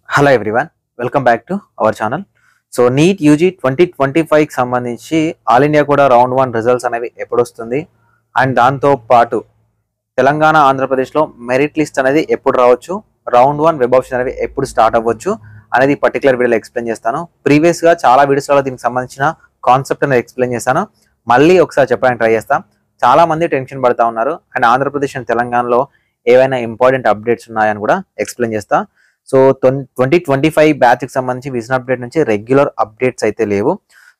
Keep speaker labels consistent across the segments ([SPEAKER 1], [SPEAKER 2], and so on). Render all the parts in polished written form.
[SPEAKER 1] Hello everyone, welcome back to our channel. So NEET UG 2025కి సంబంధించి all India కూడా round 1 results అనేవి ఎప్పుడు వస్తుంది అండ్ దాంతో పాటు తెలంగాణ ఆంధ్రప్రదేశ్లో మెరిట్ లిస్ట్ అనేది ఎప్పుడు రావచ్చు, రౌండ్ 1 వెబ్ ఆప్షన్ అనేవి ఎప్పుడు స్టార్ట్ అవ్వచ్చు అనేది పర్టికులర్ వీడియోలో ఎక్స్ప్లెయిన్ చేస్తాను. ప్రీవియస్గా చాలా వీడియోస్లో దీనికి సంబంధించిన కాన్సెప్ట్ అనేది ఎక్స్ప్లెయిన్ చేస్తాను. మళ్ళీ ఒకసారి చెప్పడానికి ట్రై చేస్తాం. చాలా మంది టెన్షన్ పడుతూ ఉన్నారు అండ్ ఆంధ్రప్రదేశ్ అండ్ తెలంగాణలో ఏవైనా ఇంపార్టెంట్ అప్డేట్స్ ఉన్నాయని కూడా ఎక్స్ప్లెయిన్ చేస్తా. సో 2025 బ్యాచ్కి సంబంధించి విజన్ అప్డేట్ నుంచి రెగ్యులర్ అప్డేట్స్ అయితే లేవు.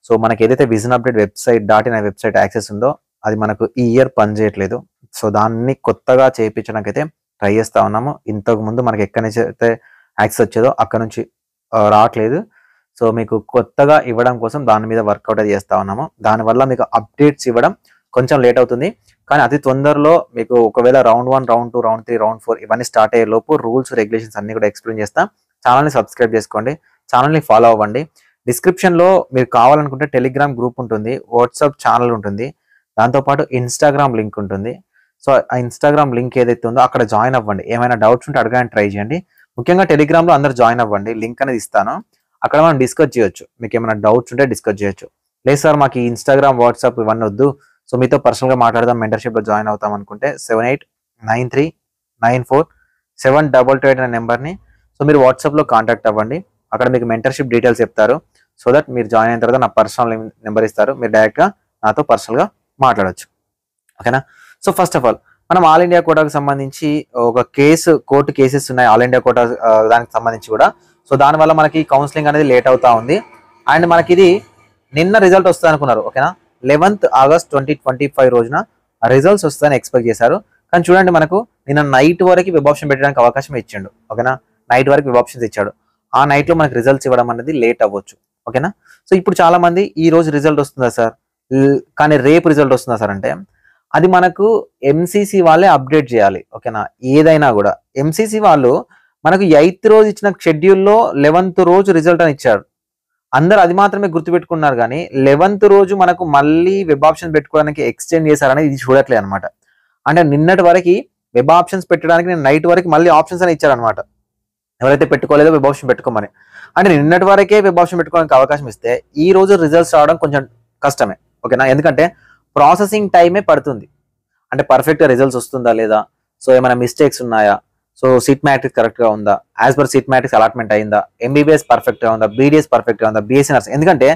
[SPEAKER 1] సో మనకి ఏదైతే vision update website .in website access ఉందో అది మనకు ఈ ఇయర్ పనిచేయట్లేదు. సో దాన్ని కొత్తగా చేయించడానికి అయితే ట్రై చేస్తూ ఉన్నాము. ఇంతకు ముందు మనకి ఎక్కడి నుంచి అయితే యాక్సెస్ వచ్చేదో అక్కడ నుంచి రావట్లేదు. సో మీకు కొత్తగా ఇవ్వడం కోసం దాని మీద వర్కౌట్ అయితే చేస్తూ ఉన్నాము. దానివల్ల మీకు అప్డేట్స్ ఇవ్వడం కొంచెం లేట్ అవుతుంది. కానీ అతి తొందరలో మీకు ఒకవేళ రౌండ్ 1, రౌండ్ 2, రౌండ్ 3, రౌండ్ 4 ఇవన్నీ స్టార్ట్ అయ్యే లోపు రూల్స్ రెగ్యులేషన్స్ అన్ని కూడా ఎక్స్ప్లెయిన్ చేస్తా. ఛానల్ని సబ్స్క్రైబ్ చేసుకోండి, ఛానల్ని ఫాలో అవ్వండి. డిస్క్రిప్షన్లో మీరు కావాలనుకుంటే టెలిగ్రామ్ గ్రూప్ ఉంటుంది, వాట్సాప్ ఛానల్ ఉంటుంది, దాంతోపాటు ఇన్స్టాగ్రామ్ లింక్ ఉంటుంది. సో ఆ ఇన్స్టాగ్రామ్ లింక్ ఏదైతే ఉందో అక్కడ జాయిన్ అవ్వండి. ఏమైనా డౌట్స్ ఉంటే అడగడానికి ట్రై చేయండి. ముఖ్యంగా టెలిగ్రామ్లో అందరు జాయిన్ అవ్వండి. లింక్ అనేది ఇస్తాను, అక్కడ మనం డిస్కస్ చేయొచ్చు. మీకు ఏమైనా డౌట్స్ ఉంటే డిస్కస్ చేయొచ్చు. లేదు సార్ మాకు ఈ ఇన్స్టాగ్రామ్, వాట్సాప్ ఇవన్నీ వద్దు, సో మీతో పర్సనల్గా మాట్లాడదాం, మెంటర్షిప్లో జాయిన్ అవుతాం అనుకుంటే 7893947228 అనే నెంబర్ని సో మీరు వాట్సాప్లో కాంటాక్ట్ అవ్వండి. అక్కడ మీకు మెంటర్షిప్ డీటెయిల్స్ చెప్తారు. సో దట్ మీరు జాయిన్ అయిన తర్వాత నా పర్సనల్ నెంబర్ ఇస్తారు, మీరు డైరెక్ట్గా నాతో పర్సనల్గా మాట్లాడవచ్చు. ఓకేనా? సో ఫస్ట్ ఆఫ్ ఆల్ మనం ఆల్ ఇండియా కోటాకు సంబంధించి ఒక కోర్టు కేసెస్ ఉన్నాయి ఆల్ ఇండియా కోటా దానికి సంబంధించి కూడా. సో దానివల్ల మనకి కౌన్సిలింగ్ అనేది లేట్ అవుతా ఉంది. అండ్ మనకి ఇది నిన్న రిజల్ట్ వస్తుంది అనుకున్నారు. ఓకేనా? 11th ఆగస్ట్ 2025 రోజున రిజల్ట్స్ వస్తాయని ఎక్స్పెక్ట్ చేశారు. కానీ చూడండి, మనకు నిన్న నైట్ వరకు వెబ్ ఆప్షన్ పెట్టడానికి అవకాశం ఇచ్చిండు. ఓకేనా? నైట్ వరకు వెబ్ ఆప్షన్స్ ఇచ్చాడు. ఆ నైట్లో మనకు రిజల్ట్స్ ఇవ్వడం అనేది లేట్ అవ్వచ్చు. ఓకేనా? సో ఇప్పుడు చాలా మంది ఈ రోజు రిజల్ట్ వస్తుందా సార్, కానీ రేపు రిజల్ట్ వస్తుందా సార్ అంటే అది మనకు ఎంసీసీ వాళ్ళే అప్డేట్ చేయాలి. ఓకేనా? ఏదైనా కూడా ఎంసీసీ వాళ్ళు మనకు 8th రోజు ఇచ్చిన షెడ్యూల్లో 11th రోజు రిజల్ట్ అని ఇచ్చారు. అందరు అది మాత్రమే గుర్తుపెట్టుకున్నారు. కానీ 11th రోజు మనకు మళ్ళీ వెబ్ ఆప్షన్ పెట్టుకోవడానికి ఎక్స్టెండ్ చేశారనేది ఇది చూడట్లేదు అనమాట. అంటే నిన్నటి వరకు వెబ్ ఆప్షన్స్ పెట్టడానికి నేను నైట్ వరకు మళ్ళీ ఆప్షన్స్ అని ఇచ్చారనమాట. ఎవరైతే పెట్టుకోలేదో వెబ్ ఆప్షన్ పెట్టుకోమని. అంటే నిన్నటి వరకే వెబ్ ఆప్షన్ పెట్టుకోవడానికి అవకాశం ఇస్తే ఈ రోజు రిజల్ట్స్ రావడం కొంచెం కష్టమే. ఓకేనా? ఎందుకంటే ప్రాసెసింగ్ టైమే పడుతుంది. అంటే పర్ఫెక్ట్గా రిజల్ట్స్ వస్తుందా లేదా, సో ఏమైనా మిస్టేక్స్ ఉన్నాయా, సో సీట్ మ్యాట్రిక్స్ కరెక్ట్గా ఉందా, as per seat matrix allotment అయిందా, ఎంబీబీఎస్ పర్ఫెక్ట్గా ఉందా, బీడీఎస్ పర్ఫెక్ట్గా ఉందా, బీఎస్సీ నర్సింగ్. ఎందుకంటే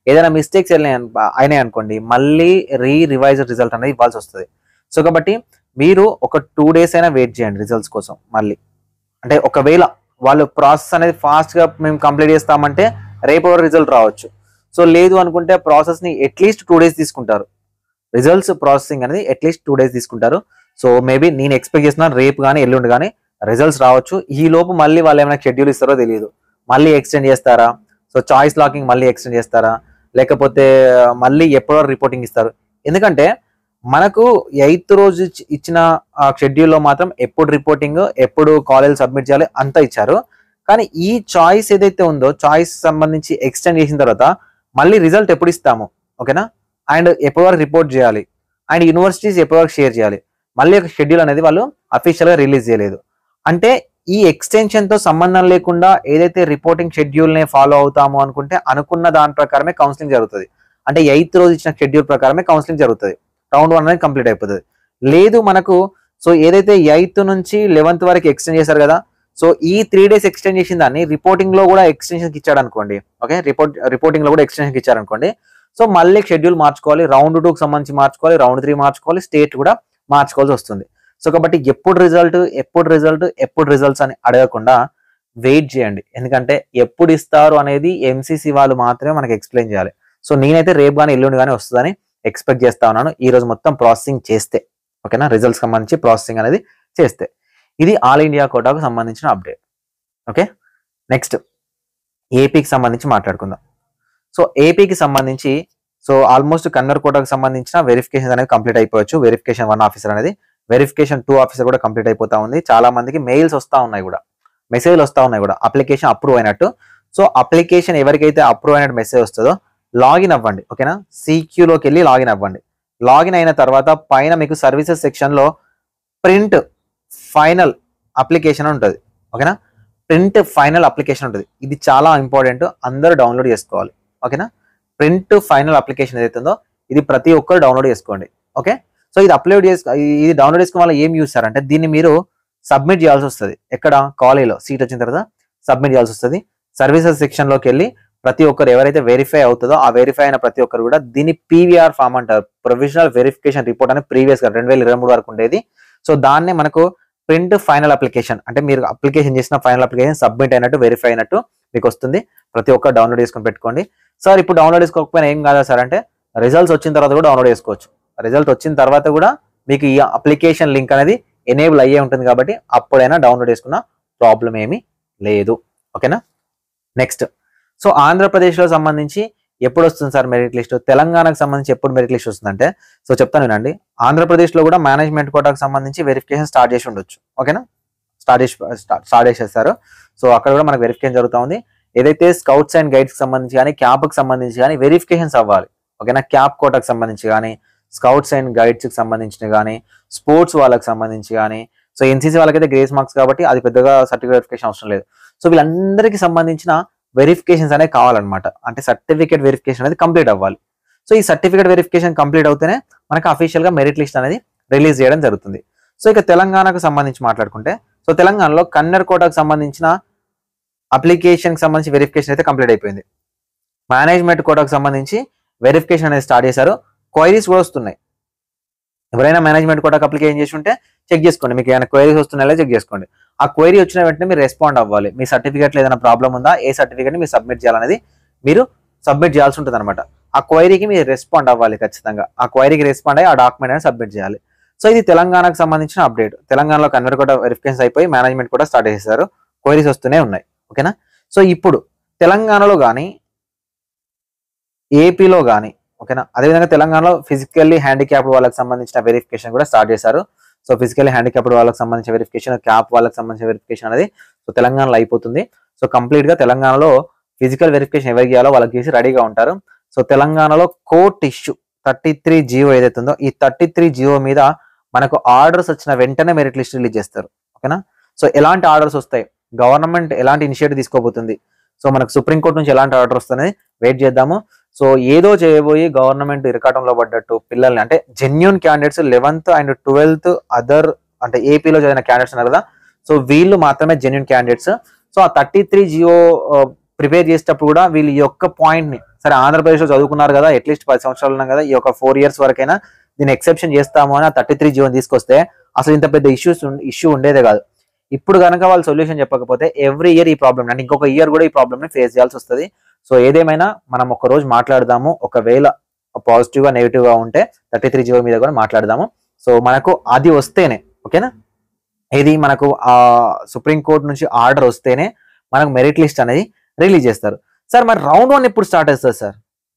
[SPEAKER 1] ఏదైనా మిస్టేక్స్ అయినాయి అనుకోండి మళ్ళీ రివైజ్డ్ రిజల్ట్ అనేది ఇవ్వాల్సి వస్తుంది. సో కాబట్టి మీరు ఒక 2 days అయినా వెయిట్ చేయండి రిజల్ట్స్ కోసం. మళ్ళీ అంటే ఒకవేళ వాళ్ళు ప్రాసెస్ అనేది ఫాస్ట్గా మేము కంప్లీట్ చేస్తామంటే రేపు రిజల్ట్ రావచ్చు. సో లేదు అనుకుంటే ప్రాసెస్ని అట్లీస్ట్ 2 days తీసుకుంటారు. రిజల్ట్స్ ప్రాసెసింగ్ అనేది అట్లీస్ట్ 2 days తీసుకుంటారు. సో మేబీ నేను ఎక్స్పెక్ట్ చేస్తున్నాను రేపు కానీ ఎల్లుండి కానీ రిజల్ట్స్ రావచ్చు. ఈ లోపు మళ్ళీ వాళ్ళు ఏమైనా షెడ్యూల్ ఇస్తారో తెలియదు. మళ్ళీ ఎక్స్టెండ్ చేస్తారా, సో చాయిస్ లాకింగ్ మళ్ళీ ఎక్స్టెండ్ చేస్తారా, లేకపోతే మళ్ళీ ఎప్పుడో రిపోర్టింగ్ ఇస్తారు. ఎందుకంటే మనకు 8th రోజు ఇచ్చిన షెడ్యూల్లో మాత్రం ఎప్పుడు రిపోర్టింగ్, ఎప్పుడు కాలేజ్ సబ్మిట్ చేయాలి అంతా ఇచ్చారు. కానీ ఈ చాయిస్ ఏదైతే ఉందో చాయిస్ సంబంధించి ఎక్స్టెండ్ చేసిన తర్వాత మళ్ళీ రిజల్ట్ ఎప్పుడు ఇస్తాము, ఓకేనా, అండ్ ఎప్పటి వరకు రిపోర్ట్ చేయాలి, అండ్ యూనివర్సిటీస్ ఎప్పటి వరకు షేర్ చేయాలి, మళ్ళీ ఒక షెడ్యూల్ అనేది వాళ్ళు అఫీషియల్గా రిలీజ్ చేయలేదు. అంటే ఈ ఎక్స్టెన్షన్తో సంబంధం లేకుండా ఏదైతే రిపోర్టింగ్ షెడ్యూల్నే ఫాలో అవుతాము అనుకుంటే అనుకున్న దాని ప్రకారమే కౌన్సిలింగ్ జరుగుతుంది. అంటే 8th రోజు ఇచ్చిన షెడ్యూల్ ప్రకారమే కౌన్సిలింగ్ జరుగుతుంది. రౌండ్ 1 అనేది కంప్లీట్ అయిపోతుంది. లేదు మనకు సో ఏదైతే 8th నుంచి 11th వరకు ఎక్స్టెండ్ చేశారు కదా, సో ఈ 3 days ఎక్స్టెండ్ చేసిన దాన్ని రిపోర్టింగ్లో కూడా ఎక్స్టెన్షన్కి ఇచ్చాడు అనుకోండి. ఓకే, రిపోర్టింగ్లో కూడా ఎక్స్టెన్షన్కి ఇచ్చారు అనుకోండి. సో మళ్ళీ షెడ్యూల్ మార్చుకోవాలి, రౌండ్ 2కి సంబంధించి మార్చుకోవాలి, రౌండ్ 3 మార్చుకోవాలి, స్టేట్ కూడా మార్చుకోవాల్సి వస్తుంది. సో కాబట్టి ఎప్పుడు రిజల్ట్స్ అని అడగకుండా వెయిట్ చేయండి. ఎందుకంటే ఎప్పుడు ఇస్తారు అనేది ఎంసీసీ వాళ్ళు మాత్రమే మనకి ఎక్స్ప్లెయిన్ చేయాలి. సో నేనైతే రేపు కానీ ఎల్లుండి కానీ వస్తుందని ఎక్స్పెక్ట్ చేస్తా ఉన్నాను, ఈ రోజు మొత్తం ప్రాసెసింగ్ చేస్తే. ఓకేనా? రిజల్ట్స్ సంబంధించి ప్రాసెసింగ్ అనేది చేస్తే. ఇది ఆల్ ఇండియా కోటాకు సంబంధించిన అప్డేట్. ఓకే, నెక్స్ట్ ఏపీకి సంబంధించి మాట్లాడుకుందాం. సో ఏపీకి సంబంధించి సో ఆల్మోస్ట్ కన్నర్ కోటాకు సంబంధించిన వెరిఫికేషన్ అనేది కంప్లీట్ అయిపోవచ్చు. వెరిఫికేషన్ 1 ఆఫీసర్ అనేది, వెరిఫికేషన్ 2 ఆఫీసర్ కూడా కంప్లీట్ అయిపోతా ఉంది. చాలా మందికి మెయిల్స్ వస్తూ ఉన్నాయి కూడా, మెసేజ్లు వస్తూ ఉన్నాయి కూడా అప్లికేషన్ అప్రూవ్ అయినట్టు. సో అప్లికేషన్ ఎవరికైతే అప్రూవ్ అయినట్టు మెసేజ్ వస్తుందో లాగిన్ అవ్వండి. ఓకేనా? CQలోకి వెళ్ళి లాగిన్ అవ్వండి. లాగిన్ అయిన తర్వాత పైన మీకు సర్వీసెస్ సెక్షన్లో ప్రింట్ ఫైనల్ అప్లికేషన్ ఉంటుంది. ఓకేనా? ప్రింట్ ఫైనల్ అప్లికేషన్ ఉంటుంది. ఇది చాలా ఇంపార్టెంట్, అందరూ డౌన్లోడ్ చేసుకోవాలి. ఓకేనా, ప్రింట్ ఫైనల్ అప్లికేషన్ ఏదైతే ఉందో ఇది ప్రతి ఒక్కరు డౌన్లోడ్ చేసుకోండి. ఓకే, సో ఇది ఇది డౌన్లోడ్ చేసుకున్న వల్ల ఏం యూస్ అంటే దీన్ని మీరు సబ్మిట్ చేయాల్సి వస్తుంది. ఎక్కడ, కాలేజీలో సీట్ వచ్చిన తర్వాత సబ్మిట్ చేయాల్సి వస్తుంది. సర్వీసెస్ సెక్షన్లోకి వెళ్ళి ప్రతి ఒక్కరు ఎవరైతే వెరిఫై అవుతుందో ఆ వెరిఫై అయిన ప్రతి ఒక్కరు కూడా దీన్ని పీవీఆర్ ఫామ్ అంటారు, ప్రొవిజనల్ వెరిఫికేషన్ రిపోర్ట్ అని ప్రీవియస్ గా 2023 వరకు ఉండేది. సో దాన్నే మనకు ప్రింట్ ఫైనల్ అప్లికేషన్ అంటే మీరు అప్లికేషన్ చేసిన ఫైనల్ అప్లికేషన్ సబ్మిట్ అయినట్టు వెరిఫై అయినట్టు మీకు వస్తుంది. ప్రతి ఒక్కరు డౌన్లోడ్ చేసుకొని పెట్టుకోండి. సార్ ఇప్పుడు డౌన్లోడ్ చేసుకోకపోయినా ఏం కాదా సార్ అంటే రిజల్ట్స్ వచ్చిన తర్వాత కూడా డౌన్లోడ్ చేసుకోవచ్చు. రిజల్ట్ వచ్చిన తర్వాత కూడా మీకు ఈ అప్లికేషన్ లింక్ అనేది ఎనేబుల్ అయ్యే ఉంటుంది కాబట్టి అప్పుడైనా డౌన్లోడ్ చేసుకున్న ప్రాబ్లం ఏమీ లేదు. ఓకేనా, నెక్స్ట్ సో ఆంధ్రప్రదేశ్లో సంబంధించి ఎప్పుడు వస్తుంది సార్ మెరిట్ లిస్ట్, తెలంగాణకు సంబంధించి ఎప్పుడు మెరిట్ లిస్ట్ వస్తుందంటే సో చెప్తాను వినండి. ఆంధ్రప్రదేశ్లో కూడా మేనేజ్మెంట్ కోటాకు సంబంధించి వెరిఫికేషన్ స్టార్ట్ చేసి ఉండొచ్చు. ఓకేనా, స్టార్ట్ చేసేస్తారు. సో అక్కడ కూడా మనకు వెరిఫికేషన్ జరుగుతూ ఉంది. ఏదైతే స్కౌట్స్ అండ్ గైడ్స్కి సంబంధించి కానీ క్యాప్కి సంబంధించి కానీ వెరిఫికేషన్స్ అవ్వాలి. ఓకేనా, క్యాప్ కోటాకు సంబంధించి కానీ స్కౌట్స్ అండ్ గైడ్స్కి సంబంధించిన కానీ స్పోర్ట్స్ వాళ్ళకి సంబంధించి కానీ సో ఎన్సీసీ వాళ్ళకైతే గ్రేస్ మార్క్స్ కాబట్టి అది పెద్దగా సర్టిఫికేట్ వెరిఫికేషన్ అవసరం లేదు. సో వీళ్ళందరికీ సంబంధించిన వెరిఫికేషన్స్ అనేవి కావాలన్నమాట. అంటే సర్టిఫికేట్ వెరిఫికేషన్ అనేది కంప్లీట్ అవ్వాలి. సో ఈ సర్టిఫికేట్ వెరిఫికేషన్ కంప్లీట్ అవుతేనే మనకు అఫీషియల్ గా మెరిట్ లిస్ట్ అనేది రిలీజ్ చేయడం జరుగుతుంది. సో ఇక తెలంగాణకు సంబంధించి మాట్లాడుకుంటే సో తెలంగాణలో కన్నర్ కోటాకు సంబంధించిన అప్లికేషన్ కి సంబంధించి వెరిఫికేషన్ అయితే కంప్లీట్ అయిపోయింది. మేనేజ్మెంట్ కోటాకు సంబంధించి వెరిఫికేషన్ అనేది స్టార్ట్ చేశారు. క్వైరీస్ కూడా వస్తున్నాయి. ఎవరైనా మేనేజ్మెంట్ కోటాకు అప్లికేషన్ చేసి ఉంటే చెక్ చేసుకోండి, మీకు ఏమైనా క్వైరీస్ వస్తున్నాయో చెక్ చేసుకోండి. ఆ క్వైరీ వచ్చిన వెంటనే మీరు రెస్పాండ్ అవ్వాలి. మీ సర్టిఫికేట్లో ఏదైనా ప్రాబ్లం ఉందా, ఏ సర్టిఫికేట్ మీరు సబ్మిట్ చేయాలనేది మీరు సబ్మిట్ చేయాల్సి ఉంటుంది అనమాట. ఆ క్వైరీకి మీరు రెస్పాండ్ అవ్వాలి ఖచ్చితంగా. ఆ క్వైరీకి రెస్పాండ్ అయ్యి ఆ డాక్యుమెంట్ అనేది సబ్మిట్ చేయాలి. సో ఇది తెలంగాణకు సంబంధించిన అప్డేట్. తెలంగాణలో కన్వర్ట్ కోటా వెరిఫికేషన్ అయిపోయి మేనేజ్మెంట్ కూడా స్టార్ట్ చేశారు. క్వైరీస్ వస్తూనే ఉన్నాయి. ఓకేనా, సో ఇప్పుడు తెలంగాణలో కానీ ఏపీలో కానీ ఓకేనా, అదేవిధంగా తెలంగాణలో ఫిజికల్లీ హ్యాండిక్యాప్డ్ వాళ్ళకి సంబంధించిన వెరిఫికేషన్ కూడా స్టార్ట్ చేశారు. సో ఫిజికల్లీ హ్యాండిక్యాప్డ్ వాళ్ళకి సంబంధించిన వెరిఫికేషన్, క్యాప్ వాళ్ళకి సంబంధించిన వెరిఫికేషన్ అనేది సో తెలంగాణలో అయిపోతుంది. సో కంప్లీట్ గా తెలంగాణలో ఫిజికల్ వెరిఫికేషన్ ఎవరికి చేయాలో వాళ్ళకి చేసి రెడీగా ఉంటారు. సో తెలంగాణలో కోర్ట్ ఇష్యూ 33 జియో ఏదైతే ఉందో ఈ 33 జియో మీద మనకు ఆర్డర్స్ వచ్చిన వెంటనే మెరిట్ లిస్ట్ రిలీజ్ చేస్తారు. ఓకేనా, సో ఎలాంటి ఆర్డర్స్ వస్తాయి, గవర్నమెంట్ ఎలాంటి ఇనిషియేటివ్ తీసుకోబోతుంది, సో మనకు సుప్రీంకోర్టు నుంచి ఎలాంటి ఆర్డర్ వస్తుంది వెయిట్ చేద్దాము. సో ఏదో చేయబోయి గవర్నమెంట్ ఇరకాటంలో పడ్డట్టు పిల్లల్ని అంటే genuine candidates 11th and 12th other అంటే ఏపీలో చదివిన క్యాండిడేట్స్ ఉన్నారు కదా, సో వీళ్ళు మాత్రమే జెన్యూన్ క్యాండిడేట్స్. సో ఆ 33 జియో ప్రిపేర్ చేసేటప్పుడు కూడా వీళ్ళు ఈ యొక్క పాయింట్ ని సరే ఆంధ్రప్రదేశ్లో చదువుకున్నారు కదా, అట్లీస్ట్ 10 సంవత్సరాలు ఉన్నాం కదా, ఈ యొక్క 4 years వరకైనా దీన్ని ఎక్సెప్షన్ చేస్తాము అని ఆ 33 జియోని తీసుకొస్తే అసలు ఇంత పెద్ద ఇష్యూ ఉండేదే కాదు. ఇప్పుడు కనుక వాళ్ళు సొల్యూషన్ చెప్పకపోతే ఎవ్రీ ఇయర్ ఈ ప్రాబ్లమ్ అంటే ఇంకొక ఇయర్ కూడా ఈ ప్రాబ్లమ్ ని ఫేస్ చేయాల్సి వస్తుంది. సో ఏదేమైనా మనం ఒక రోజు మాట్లాడదాము, ఒకవేళ పాజిటివ్ గా నెగిటివ్ గా ఉంటే 33 జియో మీద కూడా మాట్లాడదాము. సో మనకు అది వస్తేనే ఓకేనా, ఇది మనకు ఆ సుప్రీంకోర్టు నుంచి ఆర్డర్ వస్తేనే మనకు మెరిట్ లిస్ట్ అనేది రిలీజ్ చేస్తారు. సార్ మరి రౌండ్ 1 ఎప్పుడు స్టార్ట్ అవుతుంది సార్?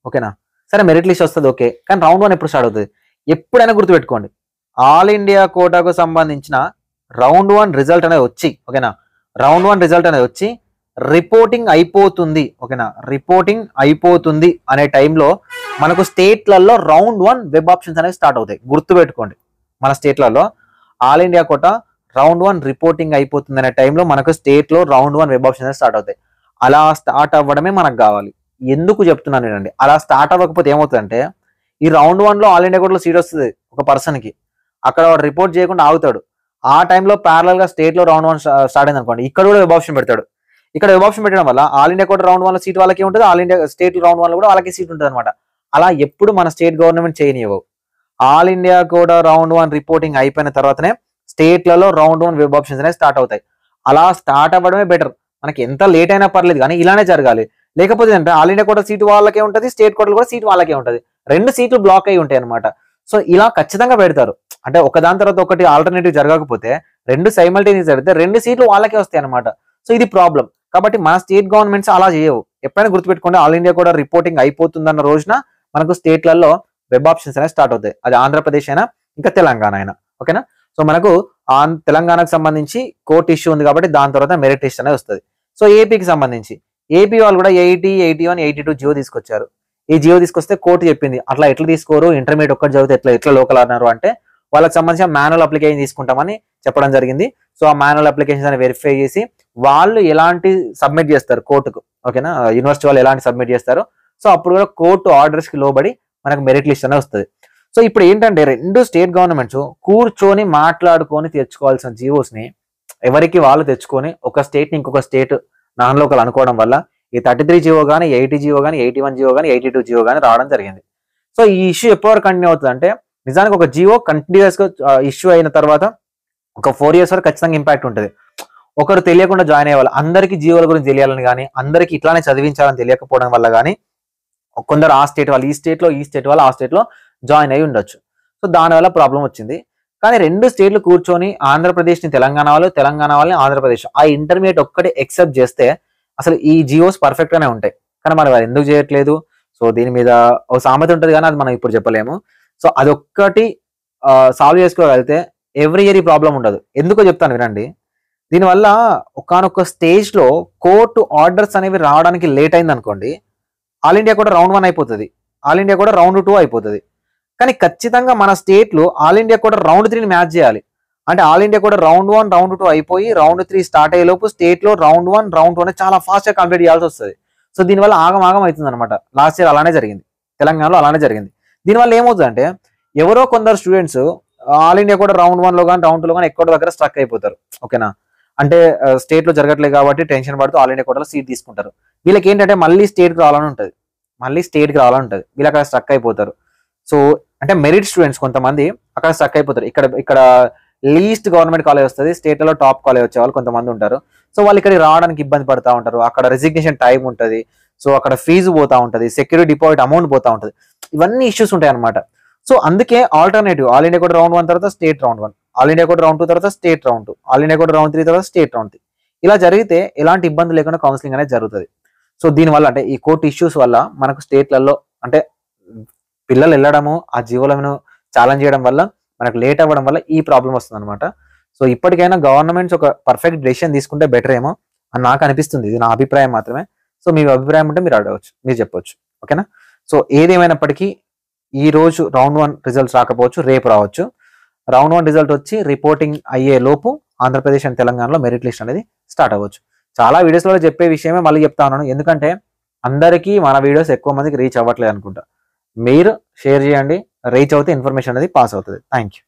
[SPEAKER 1] ఓకేనా, సరే మెరిట్ లిస్ట్ వస్తుంది ఓకే, కానీ రౌండ్ 1 ఎప్పుడు స్టార్ట్ అవుతుంది? ఎప్పుడైనా గుర్తుపెట్టుకోండి, ఆల్ ఇండియా కోటాకు సంబంధించిన రౌండ్ 1 రిజల్ట్ అనేది వచ్చి ఓకేనా, రౌండ్ 1 రిజల్ట్ అనేది వచ్చి రిపోర్టింగ్ అయిపోతుంది. ఓకేనా, రిపోర్టింగ్ అయిపోతుంది అనే టైంలో మనకు స్టేట్లలో రౌండ్ 1 వెబ్ ఆప్షన్స్ అనేవి స్టార్ట్ అవుతాయి. గుర్తుపెట్టుకోండి, మన స్టేట్లలో all India quota round 1 reporting అయిపోతుంది అనే టైంలో మనకు స్టేట్లో రౌండ్ 1 వెబ్ ఆప్షన్స్ స్టార్ట్ అవుతాయి. అలా స్టార్ట్ అవ్వడమే మనకు కావాలి. ఎందుకు చెప్తున్నాను నేనండి, అలా స్టార్ట్ అవ్వకపోతే ఏమవుతుందంటే ఈ రౌండ్ 1లో ఆల్ ఇండియా కోటాలో సీట్ వస్తుంది ఒక పర్సన్ కి, అక్కడ రిపోర్ట్ చేయకుండా ఆగుతాడు. ఆ టైంలో ప్యారలల్ గా స్టేట్ లో రౌండ్ 1 స్టార్ట్ అయింది అనుకోండి, ఇక్కడ కూడా వెబ్ ఆప్షన్ పెడతాడు. ఇక్కడ వెబ్ ఆప్షన్ పెట్టడం వల్ల ఆల్ ఇండియా కోటా రౌండ్ 1లో సీట్ వాళ్ళకి ఉంటుంది, ఆల్ ఇండియా స్టేట్ రౌండ్ 1లో కూడా వాళ్ళకి సీట్ ఉంటుంది అనమాట. అలా ఎప్పుడు మన స్టేట్ గవర్నమెంట్ చేయనివ్వవు. All India quota round 1 reporting అయిపోయిన తర్వాతనే స్టేట్లలో రౌండ్ 1 వెబ్ ఆప్షన్స్ అనేవి స్టార్ట్ అవుతాయి. అలా స్టార్ట్ అవ్వడమే బెటర్. మనకి ఎంత లేట్ అయినా పర్లేదు కానీ ఇలానే జరగాలి. లేకపోతే అంటే ఆల్ ఇండియా కోటా సీట్ వాళ్ళకే ఉంటుంది, స్టేట్ కోటాలో కూడా సీట్ వాళ్ళకే ఉంటుంది, 2 సీట్లు బ్లాక్ అయి ఉంటాయి అనమాట. సో ఇలా ఖచ్చితంగా పెడతారు. అంటే ఒకదాని తర్వాత ఒకటి ఆల్టర్నేటివ్ జరగకపోతే 2 సైమల్టేనియస్ జరిగితే 2 సీట్లు వాళ్ళకే వస్తాయి అనమాట. సో ఇది ప్రాబ్లం. కాబట్టి మన స్టేట్ గవర్నమెంట్స్ అలా చేయవు. ఎప్పుడైనా గుర్తుపెట్టుకోండి, ఆల్ ఇండియా కూడా రిపోర్టింగ్ అయిపోతుందన్న రోజున మనకు స్టేట్లలో వెబ్ ఆప్షన్స్ అనేవి స్టార్ట్ అవుతాయి. అది ఆంధ్రప్రదేశ్ అయినా ఇంకా తెలంగాణ అయినా ఓకేనా. సో మనకు తెలంగాణకు సంబంధించి కోర్ట్ ఇష్యూ ఉంది కాబట్టి దాని తర్వాత మెరిట్ లిస్ట్ అనేది వస్తుంది. సో ఏపీకి సంబంధించి ఏపీ వాళ్ళు కూడా 80, 81, 82 జియో తీసుకొచ్చారు. ఈ జియో తీసుకొస్తే కోర్టు చెప్పింది అట్లా ఎట్లా తీసుకోరు, ఇంటర్మీడియట్ ఒక్కటి చదివితే ఎట్లా లోకల్ అన్నారు అంటే వాళ్ళకి సంబంధించిన మాన్యువల్ అప్లికేషన్ తీసుకుంటామని చెప్పడం జరిగింది. సో ఆ మాన్యువల్ అప్లికేషన్స్ అని వెరిఫై చేసి వాళ్ళు ఎలాంటి సబ్మిట్ చేస్తారు కోర్టుకు, ఓకేనా, యూనివర్సిటీ వాళ్ళు ఎలాంటి సబ్మిట్ చేస్తారు. సో అప్పుడు కూడా కోర్టు ఆర్డర్స్ కి లోబడి మనకు మెరిట్ లిస్ట్ అనేది వస్తుంది. సో ఇప్పుడు ఏంటంటే రెండు స్టేట్ గవర్నమెంట్స్ కూర్చొని మాట్లాడుకొని తెచ్చుకోవాల్సిన జీవోస్ ని ఎవరికి వాళ్ళు తెచ్చుకొని ఒక స్టేట్ ని ఇంకొక స్టేట్ నాన్ లోకల్ అనుకోవడం వల్ల ఈ 33 జీవో కానీ 80 జీవో కానీ 81 జీవో కానీ 82 జీవో కానీ రావడం జరిగింది. సో ఈ ఇష్యూ ఎప్పటివరకు కంటిన్యూ అవుతుంది అంటే నిజానికి ఒక జీవో కంటిన్యూస్ గా ఇష్యూ అయిన తర్వాత ఒక 4 years వరకు ఖచ్చితంగా ఇంపాక్ట్ ఉంటుంది. ఒకరు తెలియకుండా జాయిన్ అయ్యే వాళ్ళు అందరికీ జీవోల గురించి తెలియాలని కానీ అందరికీ ఇట్లానే చదివించాలని తెలియకపోవడం వల్ల కానీ కొందరు ఆ స్టేట్ వాళ్ళు ఈ స్టేట్ వాళ్ళు ఆ స్టేట్ లో జాయిన్ అయి ఉండొచ్చు. సో దానివల్ల ప్రాబ్లం వచ్చింది. కానీ రెండు స్టేట్లు కూర్చొని ఆంధ్రప్రదేశ్ ని తెలంగాణ వాళ్ళని ఆంధ్రప్రదేశ్ ఆ ఇంటర్మీడియట్ ఒక్కటి ఎక్సెప్ట్ చేస్తే అసలు ఈ జియోస్ పర్ఫెక్ట్ గానే ఉంటాయి. కానీ మరి వారు ఎందుకు చేయట్లేదు? సో దీని మీద ఒక సామెత ఉంటుంది కానీ అది మనం ఇప్పుడు చెప్పలేము. సో అదొక్కటి సాల్వ్ చేసుకోగలిగితే ఎవ్రీ ఇయర్ ఈ ప్రాబ్లం ఉండదు. ఎందుకో చెప్తాను వినండి. దీనివల్ల ఒకానొక స్టేజ్ లో కోర్టు ఆర్డర్స్ అనేవి రావడానికి లేట్ అయింది అనుకోండి, ఆల్ ఇండియా కూడా రౌండ్ 1 అయిపోతుంది, ఆల్ ఇండియా కూడా రౌండ్ 2 అయిపోతుంది. కానీ ఖచ్చితంగా మన స్టేట్లు ఆల్ ఇండియా కూడా రౌండ్ 3ని మ్యాచ్ చేయాలి. అంటే ఆల్ ఇండియా కూడా రౌండ్ 1 రౌండ్ 2 అయిపోయి రౌండ్ 3 స్టార్ట్ అయ్యే లోపు స్టేట్ లో రౌండ్ 1 రౌండ్ 2 అనేది చాలా ఫాస్ట్ గా కంప్లీట్ చేయాల్సి వస్తుంది. సో దీనివల్ల ఆగం అవుతుంది అనమాట. లాస్ట్ ఇయర్ అలానే జరిగింది, తెలంగాణలో అలానే జరిగింది. దీనివల్ల ఏమవుతుందంటే ఎవరో కొందరు స్టూడెంట్స్ ఆల్ ఇండియా కూడా రౌండ్ 1 లో కానీ రౌండ్ 2 లో కానీ ఎక్కడో దగ్గర స్ట్రక్ అయిపోతారు, ఓకేనా. అంటే స్టేట్ లో జరగట్లేదు కాబట్టి టెన్షన్ పడుతూ ఆల్ ఇండియా కూడా సీట్ తీసుకుంటారు. వీళ్ళకి ఏంటంటే మళ్ళీ స్టేట్కి రావాలని ఉంటుంది, వీళ్ళు అక్కడ స్ట్రక్ అయిపోతారు. సో అంటే మెరిట్ స్టూడెంట్స్ కొంతమంది అక్కడ స్ట్రక్ అయిపోతారు. ఇక్కడ లీస్ట్ గవర్నమెంట్ కాలేజ్ వస్తుంది, స్టేట్లలో టాప్ కాలేజ్ వచ్చే వాళ్ళు కొంతమంది ఉంటారు. సో వాళ్ళు ఇక్కడికి రావడానికి ఇబ్బంది పడతా ఉంటారు. అక్కడ రెసిగ్నేషన్ టైం ఉంటుంది, సో అక్కడ ఫీజు పోతా ఉంటుంది, సెక్యూరిటీ డిపాజిట్ అమౌంట్ పోతా ఉంటుంది, ఇవన్నీ ఇష్యూస్ ఉంటాయి అనమాట. సో అందుకే ఆల్టర్నేటివ్ ఆల్ ఇండియా కూడా రౌండ్ 1 తర్వాత స్టేట్ రౌండ్ 1, ఆల్ ఇండియా కూడా రౌండ్ 2 తర్వాత స్టేట్ రౌండ్ 2, ఆల్ ఇండియా కూడా రౌండ్ 3 తర్వాత స్టేట్ రౌండ్ 3. ఇలా జరిగితే ఎలాంటి ఇబ్బంది లేకుండా కౌన్సిలింగ్ అనేది జరుగుతుంది. సో దీనివల్ల అంటే ఈ కోర్టు ఇష్యూస్ వల్ల మనకు స్టేట్లలో అంటే పిల్లలు వెళ్ళడము ఆ జీవోలను ఛాలెంజ్ చేయడం వల్ల మనకు లేట్ అవ్వడం వల్ల ఈ ప్రాబ్లం వస్తుంది అనమాట. సో ఇప్పటికైనా గవర్నమెంట్స్ ఒక పర్ఫెక్ట్ డెసిషన్ తీసుకుంటే బెటర్ ఏమో అని నాకు అనిపిస్తుంది. ఇది నా అభిప్రాయం మాత్రమే. సో మీ అభిప్రాయం ఉంటే మీరు అడగవచ్చు, మీరు చెప్పవచ్చు, ఓకేనా. సో ఏదేమైనప్పటికీ ఈ రోజు రౌండ్ 1 రిజల్ట్స్ రాకపోవచ్చు, రేపు రావచ్చు. రౌండ్ 1 రిజల్ట్ వచ్చి రిపోర్టింగ్ అయ్యే లోపు ఆంధ్రప్రదేశ్ అండ్ తెలంగాణలో మెరిట్ లిస్ట్ అనేది స్టార్ట్ అవ్వచ్చు. చాలా వీడియోస్లో చెప్పే విషయమే మళ్ళీ చెప్తా ఉన్నాను, ఎందుకంటే అందరికీ మన వీడియోస్ ఎక్కువ మందికి రీచ్ అవ్వట్లేదు అనుకుంటా. మీరు షేర్ చేయండి, రీచ్ అవుతే ఇన్ఫర్మేషన్ అనేది పాస్ అవుతుంది. Thank you.